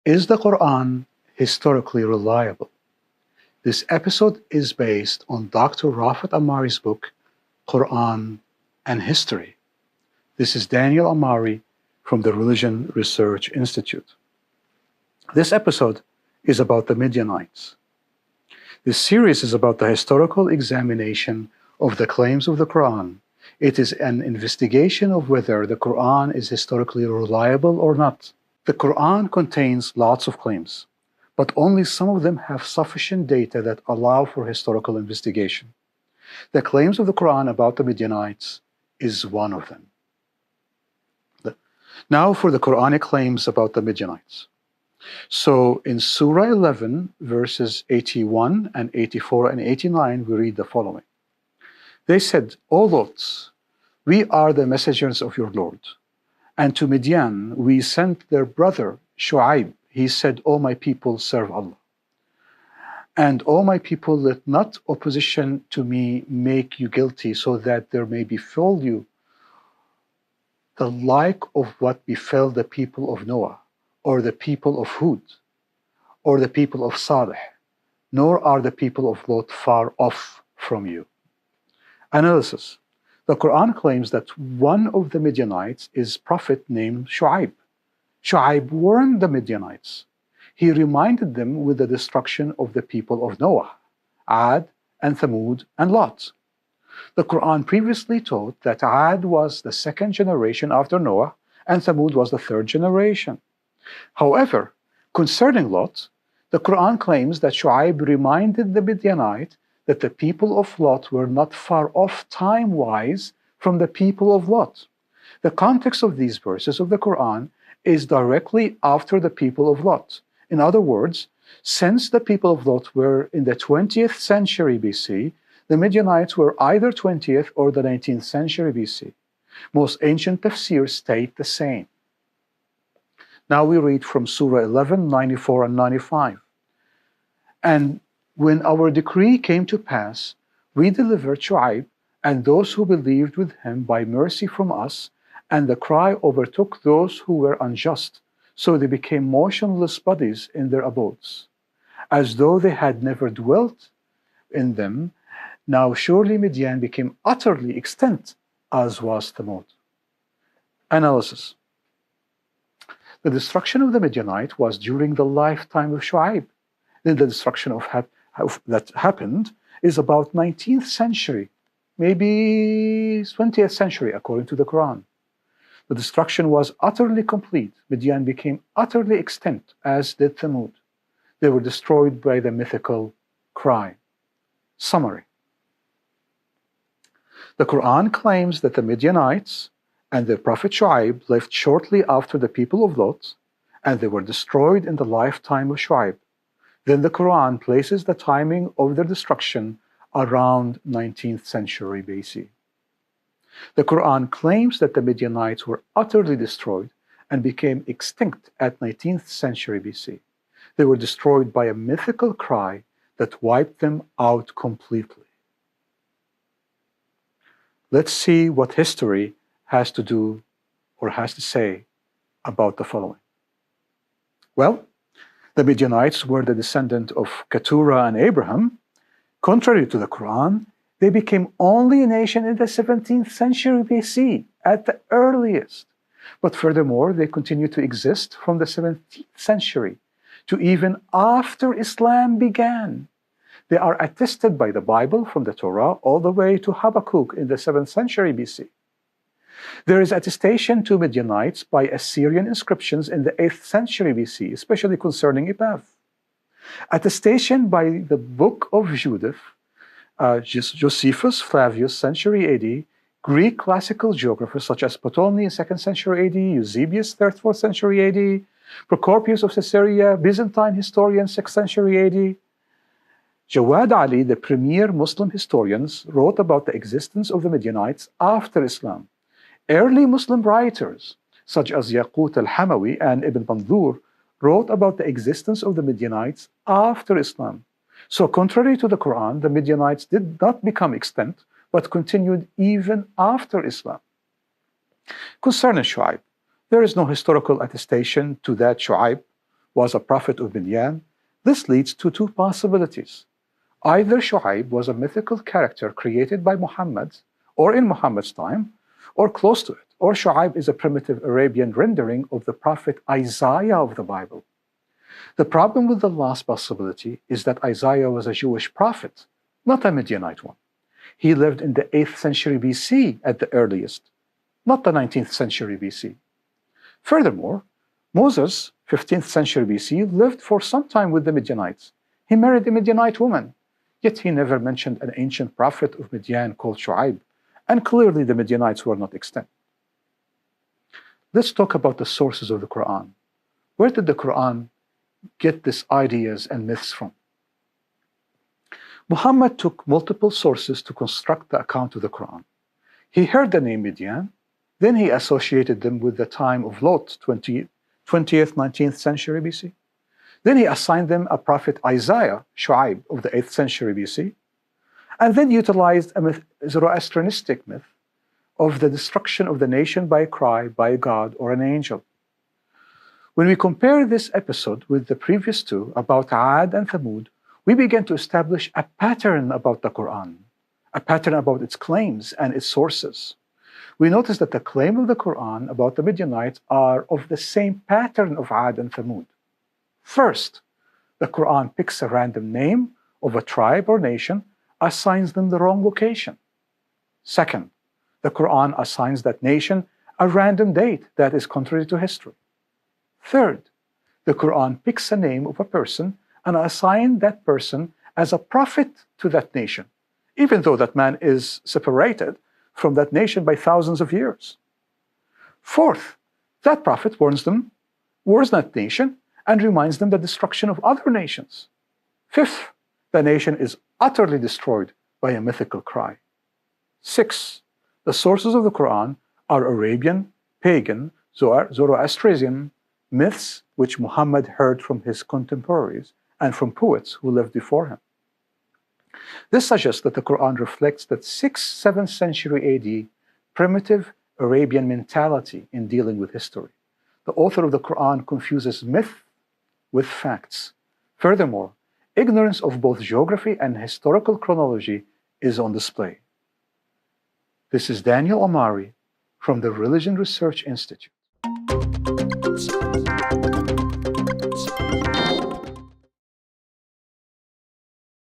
Is the Quran historically reliable? This episode is based on Dr. Rafat Amari's book, Quran and History. This is Daniel Amari from the Religion Research Institute. This episode is about the Midianites. This series is about the historical examination of the claims of the Quran. It is an investigation of whether the Quran is historically reliable or not. The Quran contains lots of claims, but only some of them have sufficient data that allow for historical investigation. The claims of the Quran about the Midianites is one of them. Now for the Quranic claims about the Midianites. So in Surah 11, verses 81 and 84 and 89, we read the following. They said, O Lot, we are the messengers of your Lord. And to Midian we sent their brother Shu'aib. He said, O my people, serve Allah. And O my people, let not opposition to me make you guilty, so that there may befall you the like of what befell the people of Noah, or the people of Hud, or the people of Salih, nor are the people of Lot far off from you. Analysis. The Quran claims that one of the Midianites is a prophet named Shu'aib. Shu'aib warned the Midianites. He reminded them with the destruction of the people of Noah, Ad and Thamud and Lot. The Quran previously taught that Ad was the second generation after Noah and Thamud was the third generation. However, concerning Lot, the Quran claims that Shu'aib reminded the Midianite that the people of Lot were not far off time-wise from the people of Lot. The context of these verses of the Quran is directly after the people of Lot. In other words, since the people of Lot were in the 20th century BC, the Midianites were either 20th or the 19th century BC. Most ancient tafsirs state the same. Now we read from Surah 11, 94 and 95. And when our decree came to pass, we delivered Shu'aib and those who believed with him by mercy from us, and the cry overtook those who were unjust, so they became motionless bodies in their abodes, as though they had never dwelt in them. Now surely Midian became utterly extinct, as was Thamud. Analysis. The destruction of the Midianite was during the lifetime of Shu'aib. Then the destruction that happened is about 19th century, maybe 20th century, according to the Quran. The destruction was utterly complete. Midian became utterly extinct, as did Thamud. They were destroyed by the mythical cry. Summary. The Quran claims that the Midianites and their prophet Shu'aib lived shortly after the people of Lot, and they were destroyed in the lifetime of Shu'aib. Then the Quran places the timing of their destruction around 19th century BC. The Quran claims that the Midianites were utterly destroyed and became extinct at 19th century BC. They were destroyed by a mythical cry that wiped them out completely. Let's see what history has to do or has to say about the following. Well, the Midianites were the descendant of Keturah and Abraham. Contrary to the Quran, they became only a nation in the 17th century BC, at the earliest. But furthermore, they continued to exist from the 17th century to even after Islam began. They are attested by the Bible from the Torah all the way to Habakkuk in the 7th century BC. There is attestation to Midianites by Assyrian inscriptions in the 8th century BC, especially concerning Ibav. Attestation by the Book of Judith, Josephus Flavius, century AD, Greek classical geographers such as Ptolemy in 2nd century AD, Eusebius, 3rd, 4th century AD, Procopius of Caesarea, Byzantine historian, 6th century AD. Jawad Ali, the premier Muslim historians, wrote about the existence of the Midianites after Islam. Early Muslim writers, such as Yaqut al-Hamawi and Ibn Mandur, wrote about the existence of the Midianites after Islam. So contrary to the Quran, the Midianites did not become extinct, but continued even after Islam. Concerning Shu'aib, there is no historical attestation to that Shu'aib was a prophet of Midian. This leads to two possibilities. Either Shu'aib was a mythical character created by Muhammad, or in Muhammad's time, or close to it, or Shu'aib is a primitive Arabian rendering of the prophet Isaiah of the Bible. The problem with the last possibility is that Isaiah was a Jewish prophet, not a Midianite one. He lived in the 8th century BC at the earliest, not the 19th century BC. Furthermore, Moses, 15th century BC, lived for some time with the Midianites. He married a Midianite woman, yet he never mentioned an ancient prophet of Midian called Shu'aib, and clearly the Midianites were not extant. Let's talk about the sources of the Quran. Where did the Quran get these ideas and myths from? Muhammad took multiple sources to construct the account of the Quran. He heard the name Midian, then he associated them with the time of Lot, 20th, 19th century BC. Then he assigned them a prophet Isaiah, Shu'aib, of the 8th century BC, and then utilized a Zoroastrianistic myth of the destruction of the nation by a cry by a god or an angel. When we compare this episode with the previous two about Ad and Thamud, we begin to establish a pattern about the Quran, a pattern about its claims and its sources. We notice that the claim of the Quran about the Midianites are of the same pattern of Ad and Thamud. First, the Quran picks a random name of a tribe or nation, assigns them the wrong location. Second, the Quran assigns that nation a random date that is contrary to history. Third, the Quran picks a name of a person and assigns that person as a prophet to that nation, even though that man is separated from that nation by thousands of years. Fourth, that prophet warns that nation and reminds them the destruction of other nations. Fifth, the nation is utterly destroyed by a mythical cry. Six, the sources of the Quran are Arabian, pagan, Zoroastrian myths which Muhammad heard from his contemporaries and from poets who lived before him. This suggests that the Quran reflects that 6th, 7th century AD primitive Arabian mentality in dealing with history. The author of the Quran confuses myth with facts. Furthermore, ignorance of both geography and historical chronology is on display. This is Daniel Amari from the Religion Research Institute.